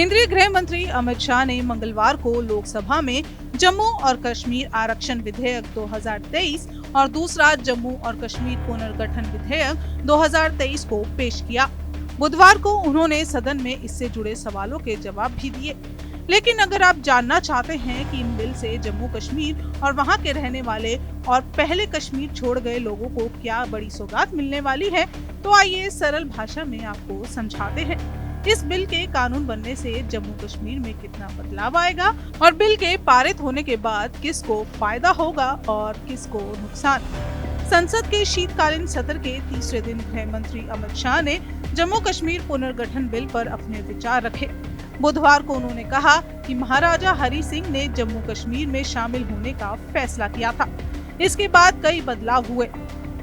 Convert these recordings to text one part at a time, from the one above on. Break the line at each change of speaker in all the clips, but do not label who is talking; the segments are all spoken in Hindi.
केंद्रीय गृह मंत्री अमित शाह ने मंगलवार को लोकसभा में जम्मू और कश्मीर आरक्षण विधेयक 2023 और दूसरा जम्मू और कश्मीर पुनर्गठन विधेयक 2023 को पेश किया। बुधवार को उन्होंने सदन में इससे जुड़े सवालों के जवाब भी दिए। लेकिन अगर आप जानना चाहते हैं कि इन बिल से जम्मू कश्मीर और वहां के रहने वाले और पहले कश्मीर छोड़ गए लोगों को क्या बड़ी सौगात मिलने वाली है, तो आइए सरल भाषा में आपको समझाते हैं। इस बिल के कानून बनने से जम्मू कश्मीर में कितना बदलाव आएगा और बिल के पारित होने के बाद किसको फायदा होगा और किसको नुकसान। संसद के शीतकालीन सत्र के तीसरे दिन गृह मंत्री अमित शाह ने जम्मू कश्मीर पुनर्गठन बिल पर अपने विचार रखे। बुधवार को उन्होंने कहा कि महाराजा हरि सिंह ने जम्मू कश्मीर में शामिल होने का फैसला किया था। इसके बाद कई बदलाव हुए,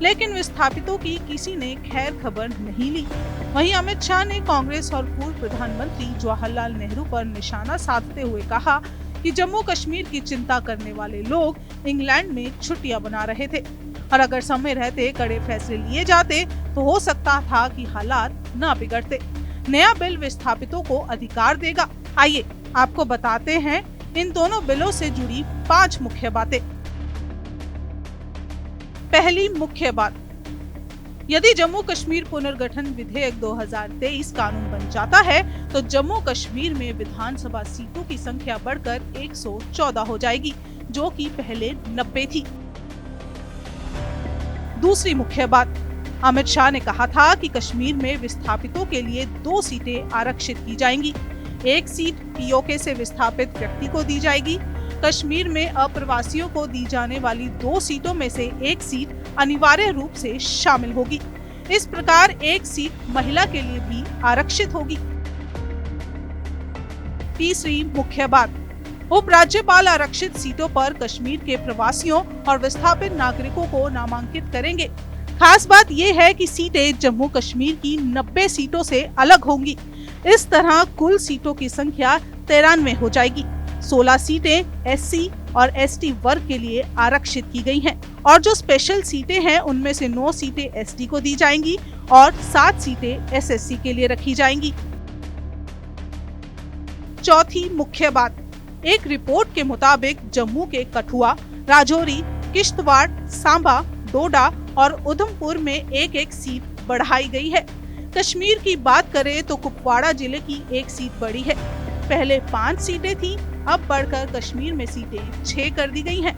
लेकिन विस्थापितों की किसी ने खैर खबर नहीं ली। वहीं अमित शाह ने कांग्रेस और पूर्व प्रधानमंत्री जवाहरलाल नेहरू पर निशाना साधते हुए कहा कि जम्मू कश्मीर की चिंता करने वाले लोग इंग्लैंड में छुट्टियां बना रहे थे और अगर समय रहते कड़े फैसले लिए जाते तो हो सकता था कि हालात न बिगड़ते। नया बिल विस्थापितों को अधिकार देगा। आइए आपको बताते हैं इन दोनों बिलों से जुड़ी 5 मुख्य बातें। पहली मुख्य बात, यदि जम्मू कश्मीर पुनर्गठन विधेयक 2023 कानून बन जाता है तो जम्मू कश्मीर में विधानसभा सीटों की संख्या बढ़कर 114 हो जाएगी, जो कि पहले 90 थी। दूसरी मुख्य बात, अमित शाह ने कहा था कि कश्मीर में विस्थापितों के लिए 2 सीटें आरक्षित की जाएंगी। एक सीट पीओके से विस्थापित व्यक्ति को दी जाएगी। कश्मीर में अप्रवासियों को दी जाने वाली 2 सीटों में से एक सीट अनिवार्य रूप से शामिल होगी। इस प्रकार एक सीट महिला के लिए भी आरक्षित होगी। तीसरी मुख्य बात, उपराज्यपाल आरक्षित सीटों पर कश्मीर के प्रवासियों और विस्थापित नागरिकों को नामांकित करेंगे। खास बात यह है कि सीटें जम्मू कश्मीर की 90 सीटों से अलग होंगी। इस तरह कुल सीटों की संख्या 93 हो जाएगी। 16 सीटें एससी और एसटी वर्ग के लिए आरक्षित की गई हैं और जो स्पेशल सीटें हैं उनमें से 9 सीटें एसटी को दी जाएंगी और 7 सीटें एसएससी के लिए रखी जाएंगी। चौथी मुख्य बात, एक रिपोर्ट के मुताबिक जम्मू के कठुआ, राजौरी, किश्तवाड़, सांबा, डोडा और उधमपुर में एक सीट बढ़ाई गई है। कश्मीर की बात करें तो कुपवाड़ा जिले की एक सीट बढ़ी है। पहले 5 सीटें थी, अब बढ़कर कश्मीर में सीटें 6 कर दी गई हैं।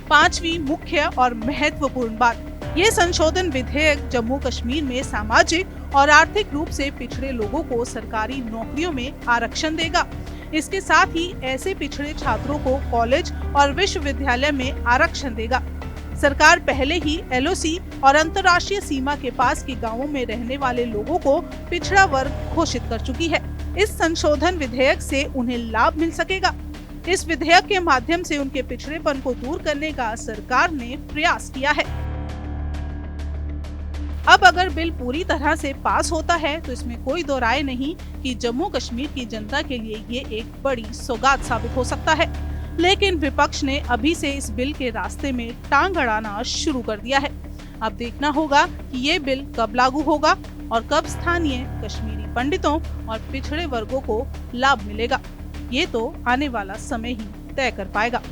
पांचवी मुख्य और महत्वपूर्ण बात, ये संशोधन विधेयक जम्मू कश्मीर में सामाजिक और आर्थिक रूप से पिछड़े लोगों को सरकारी नौकरियों में आरक्षण देगा। इसके साथ ही ऐसे पिछड़े छात्रों को कॉलेज और विश्वविद्यालय में आरक्षण देगा। सरकार पहले ही एलओसी और अंतर्राष्ट्रीय सीमा के पास के गांवों में रहने वाले लोगों को पिछड़ा वर्ग घोषित कर चुकी है। इस संशोधन विधेयक से उन्हें लाभ मिल सकेगा। इस विधेयक के माध्यम से उनके पिछड़ेपन को दूर करने का सरकार ने प्रयास किया है। अब अगर बिल पूरी तरह से पास होता है तो इसमें कोई दो राय नहीं कि जम्मू कश्मीर की जनता के लिए ये एक बड़ी सौगात साबित हो सकता है। लेकिन विपक्ष ने अभी से इस बिल के रास्ते में टांग अड़ाना शुरू कर दिया है। अब देखना होगा कि ये बिल कब लागू होगा और कब स्थानीय कश्मीरी पंडितों और पिछड़े वर्गों को लाभ मिलेगा। ये तो आने वाला समय ही तय कर पाएगा।